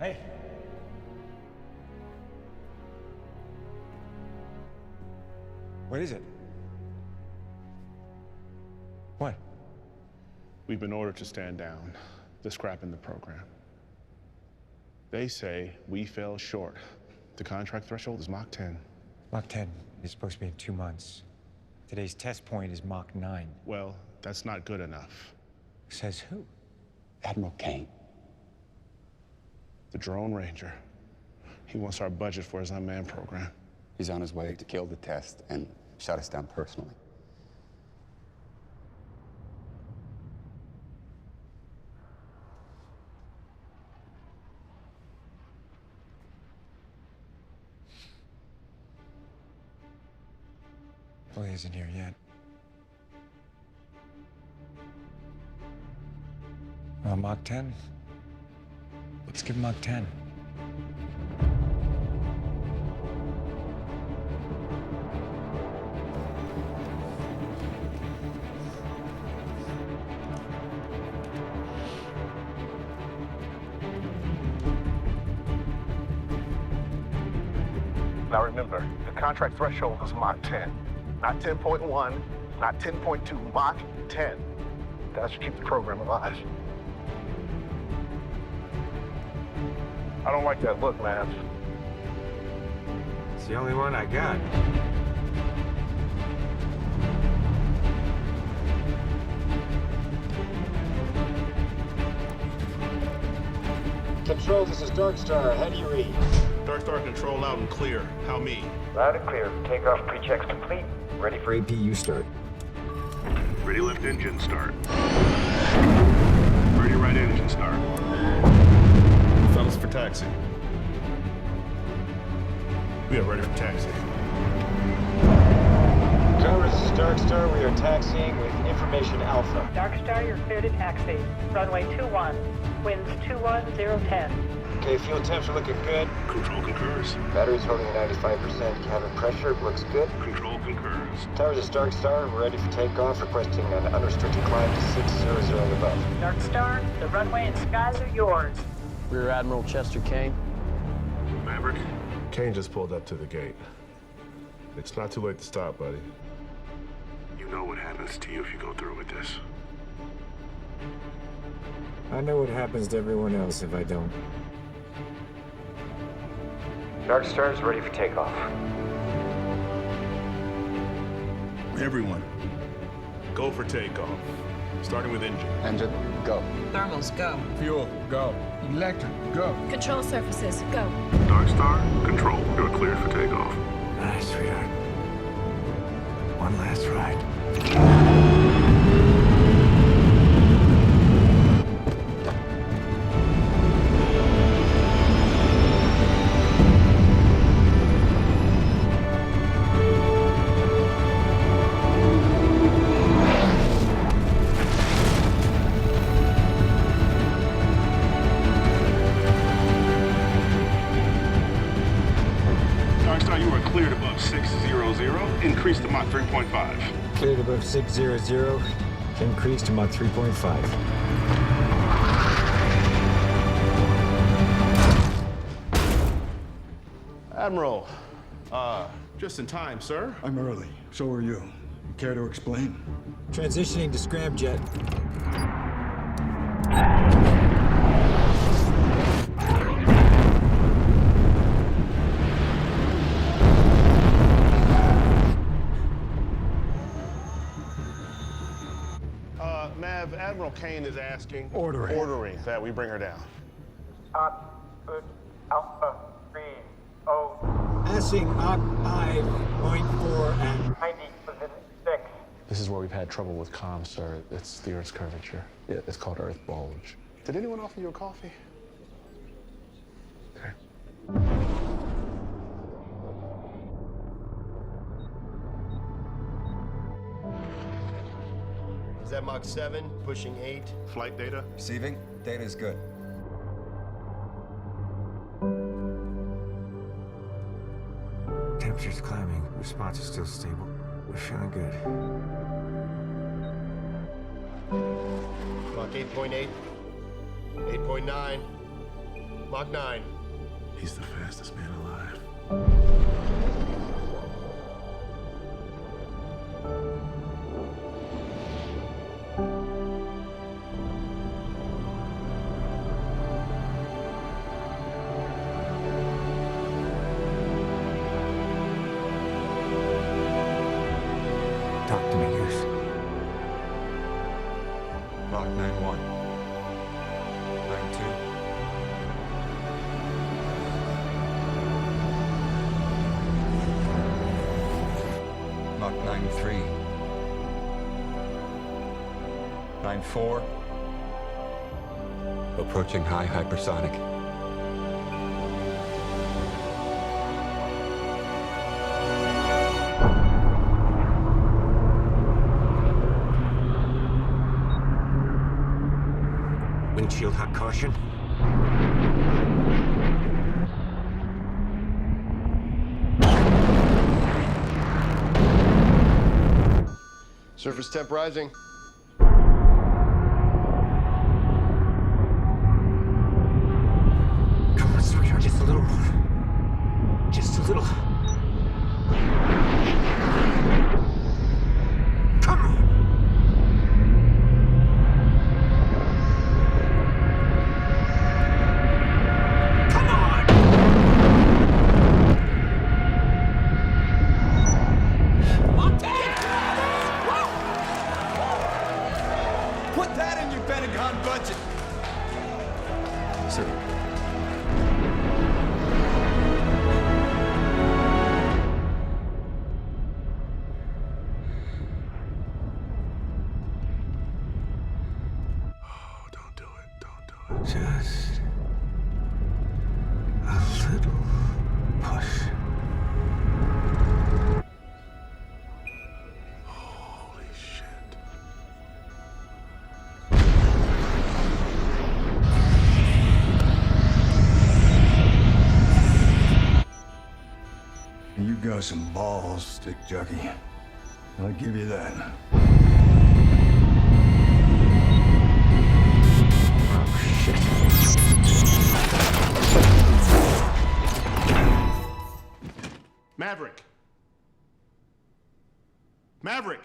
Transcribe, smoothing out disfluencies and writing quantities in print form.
Hey. What is it? What? We've been ordered to stand down. They're scrapping the program. They say we fell short. The contract threshold is Mach 10. Mach 10 is supposed to be in 2 months. Today's test point is Mach 9. Well, that's not good enough. Says who? Admiral Kane. The Drone Ranger. He wants our budget for his unmanned program. He's on his way to kill the test and shut us down personally. Well, he isn't here yet. Well, Mach 10? Let's give Mach 10. Now remember, the contract threshold is Mach 10. Not 10.1, not 10.2, Mach 10. That should keep the program alive. I don't like that look, man. It's the only one I got. Control, this is Darkstar. How do you read? Darkstar control loud and clear. How me? Loud and clear. Takeoff pre-checks complete. Ready for APU start. Ready lift engine start. Ready right engine start. Fellas for taxi. We are ready for taxi. Tower, this is Darkstar. We are taxiing with information alpha. Darkstar, you're clear to taxi. Runway 21, winds 21010. Okay, fuel temps are looking good. Control concurs. Battery's holding at 95%. Cabin pressure looks good. Control concurs. Towers, this is Darkstar. We're ready for takeoff. Requesting an unrestricted climb to 600 and above. Darkstar, the runway and skies are yours. Rear Admiral Chester Kane. Maverick. Kane just pulled up to the gate. It's not too late to stop, buddy. You know what happens to you if you go through with this. I know what happens to everyone else if I don't. Darkstar is ready for takeoff. Everyone, go for takeoff. Starting with engine. Engine, go. Thermals, go. Fuel, go. Electric, go. Control surfaces, go. Darkstar, control. You're cleared for takeoff. Nice, sweetheart. One last ride. Darkstar, you are cleared above 600. Increase to Mach 3.5. Cleared above 600. Increase to Mach 3.5. Admiral, just in time, sir. I'm early. So are you. Care to explain? Transitioning to scramjet. Mav, Admiral Kane is asking... Ordering. Ordering that we bring her down. Alpha 3, Passing Mach 5.4 and 90.6. This is where we've had trouble with comms, sir. It's the Earth's curvature. Yeah, it's called Earth bulge. Did anyone offer you a coffee? Okay. Is that Mach 7, pushing 8? Flight data? Receiving. Data is good. Temperature's climbing. Response is still stable. We're feeling good. Mach 8.8, 8.9. Mach 9. He's the fastest man alive. Talk to me, Goose. Mach 9-1. 9-2. Mach 9-3. 9-4. Approaching high hypersonic. Windshield hot caution. Surface temp rising. Come on, sweetheart, just a little more. Just a little. Come on. Come on! Put that in your Pentagon budget. Sir. Oh, don't do it. Don't do it. Just a little push. Holy shit. You got some balls, stick jockey. I'll give you that. Oh, shit. Maverick! Maverick!